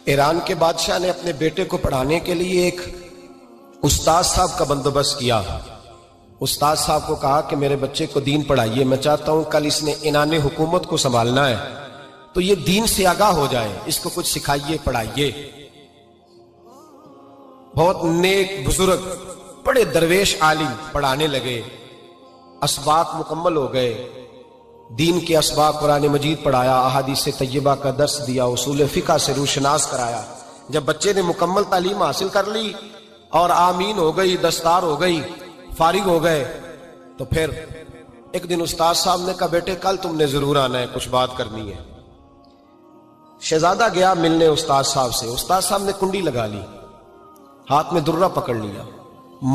Iran के बादशाह ने अपने बेटे को पढ़ाने के लिए एक उस्ताद साहब का बंदोबस्त किया। उस्ताद साहब को कहा कि मेरे बच्चे को दीन पढ़ाइए, मैं चाहता हूं कल इसने इनाने हुकूमत को संभालना है तो ये दीन से आगाह हो जाए, इसको कुछ सिखाइए, पढ़ाइए। बहुत नेक बुजुर्ग बड़े दरवेश आलिम पढ़ाने लगे, असबाक मुकम्मल हो गए, दीन के असबाक कुरान मजीद पढ़ाया, अहादीस तय्यबा का दर्स दिया, उसूल फिक़ह से रूशनास कराया। जब बच्चे ने मुकम्मल तालीम हासिल कर ली और आमीन हो गई, दस्तार हो गई, फारिग हो गए, तो फिर एक दिन उस्ताद साहब ने कहा बेटे कल तुमने जरूर आना है, कुछ बात करनी है। शहजादा गया मिलने उस्ताद साहब से। उस्ताद साहब ने कुंडी लगा ली, हाथ में दुर्रा पकड़ लिया,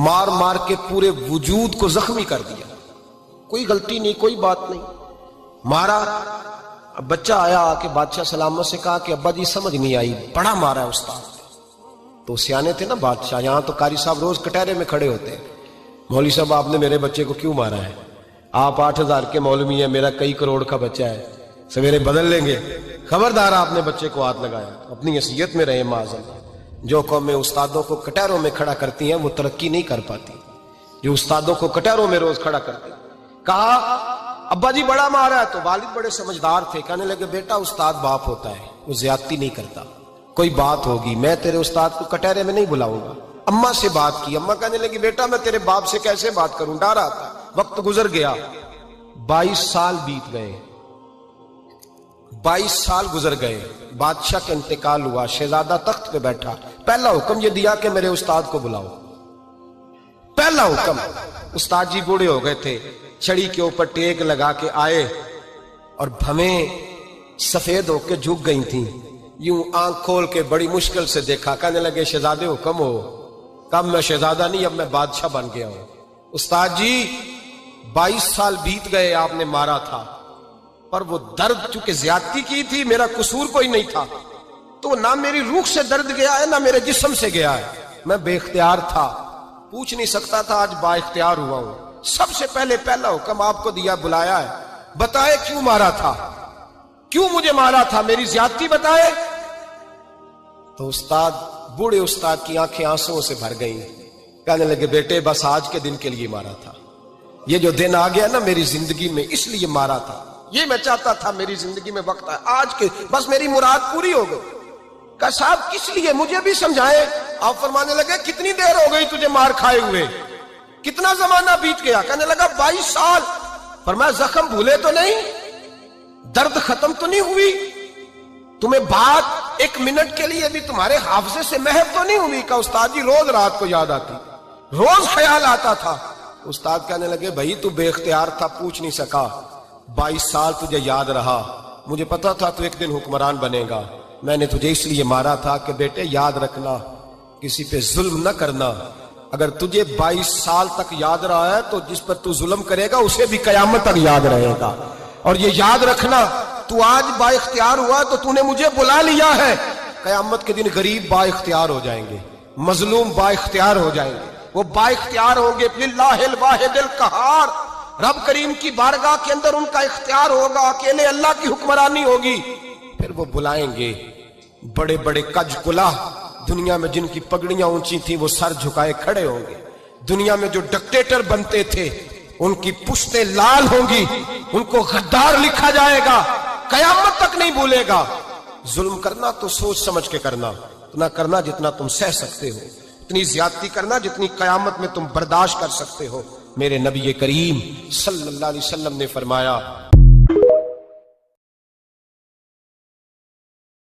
मार मार के पूरे वजूद को जख्मी कर दिया। कोई गलती नहीं, कोई बात नहीं, मारा। अब बच्चा आया आके बादशाह सलामत से कहा कि अब्बा जी समझ नहीं आई, बड़ा मारा है उस्ताद। तो सियाने थे ना बादशाह, यहां तो कारी साहब रोज कटहरे में खड़े होते हैं, मौलवी साहब आपने मेरे बच्चे को क्यों मारा है? आप 8000 के मौलवी है, मेरा कई करोड़ का बच्चा है, सवेरे बदल लेंगे, खबरदार आपने बच्चे को हाथ लगाया। अपनी हैसियत में रहे माज़अल्लाह। जो कौमें उस्तादों को कटहरों में खड़ा करती हैं वो तरक्की नहीं कर पाती, जो उस्तादों को कटहरों में रोज खड़ा करती। कहा अब्बा जी बड़ा मारा है। तो वालिद बड़े समझदार थे, कहने लगे बेटा उस्ताद बाप होता है, वो ज्यादती नहीं करता, कोई बात होगी, मैं तेरे उस्ताद को कटहरे में नहीं बुलाऊंगा। अम्मा से बात की, अम्मा कहने लगी बेटा मैं तेरे बाप से कैसे बात करूं, डर आता। वक्त गुजर गया, 22 साल बीत गए, 22 साल गुजर गए, बादशाह का इंतकाल हुआ, शहजादा तख्त पे बैठा। पहला हुक्म ये दिया कि मेरे उस्ताद को बुलाओ, पहला हुक्म। उस्ताद जी बूढ़े हो गए थे, छड़ी के ऊपर टेक लगा के आए और भवें सफेद होके झुक गई थी, यूं आंख खोल के बड़ी मुश्किल से देखा। कहने लगे शहजादे हुक्म हो। कब मैं शहजादा नहीं, अब मैं बादशाह बन गया हूं। उस्ताद जी 22 साल बीत गए, आपने मारा था, पर वो दर्द चूंकि ज्यादती की थी, मेरा कसूर कोई नहीं था, तो ना मेरी रूह से दर्द गया है ना मेरे जिस्म से गया है, मैं बेख्तियार था, पूछ नहीं सकता था, आज बाइख्तियार हुआ हूं। सबसे पहले पहला हुक्म आपको दिया, बुलाया है, बताए क्यों मारा था, क्यों मुझे मारा था, मेरी ज्यादती बताए। तो उस्ताद, बूढ़े उस्ताद की आंखें आंसुओं से भर गई। कहने लगे बेटे बस आज के दिन के लिए मारा था, ये जो दिन आ गया ना मेरी जिंदगी में, इसलिए मारा था, ये मैं चाहता था मेरी जिंदगी में वक्त है, आज के बस मेरी मुराद पूरी हो गई। कहा साहब किस लिए, मुझे भी समझाए। आप फरमाने लगे कितनी देर हो गई तुझे मार खाए हुए, कितना जमाना बीत गया? कहने लगा 22 साल। फरमाया जख्म भूले तो नहीं, दर्द खत्म तो नहीं हुई, तुम्हें बात एक मिनट के लिए भी तुम्हारे हाफजे से महव तो नहीं हुई? का उस्ताद जी रोज रात को याद आती, रोज ख्याल आता था। उस्ताद कहने लगे भाई तू बेख्तियार था, पूछ नहीं सका, 22 साल तुझे याद रहा, मुझे पता था तू एक दिन हुक्मरान बनेगा, मैंने तुझे इसलिए मारा था कि बेटे याद रखना, किसी पे जुल्म न करना। अगर तुझे 22 साल तक याद रहा है तो जिस पर तू जुल्म करेगा उसे भी कयामत तक याद रहेगा। और ये याद रखना, तू आज बाइख्तियार हुआ तो तूने मुझे बुला लिया है, कयामत के दिन गरीब बाइख्तियार हो जाएंगे, मजलूम बाइख्तियार हो जाएंगे, वो बाइख्तियार होंगे लिल्लाहिल वाहिदिल कहार, रब करीम की बारगाह के अंदर उनका इख्तियार होगा, अकेले अल्लाह की हुक्मरानी होगी। फिर वो बुलाएंगे बड़े बड़े कज कुलाह, दुनिया में जिनकी पगड़ियां ऊंची थी वो सर झुकाए खड़े होंगे, दुनिया में जो डिक्टेटर बनते थे उनकी पुश्तें लाल होंगी, उनको गद्दार लिखा जाएगा, कयामत तक नहीं भूलेगा। जुल्म करना तो सोच समझ के करना, उतना करना जितना तुम सह सकते हो, इतनी ज्यादती करना जितनी कयामत में तुम बर्दाश्त कर सकते हो। मेरे नबी करीम सल्लल्लाहु अलैहि वसल्लम ने फरमाया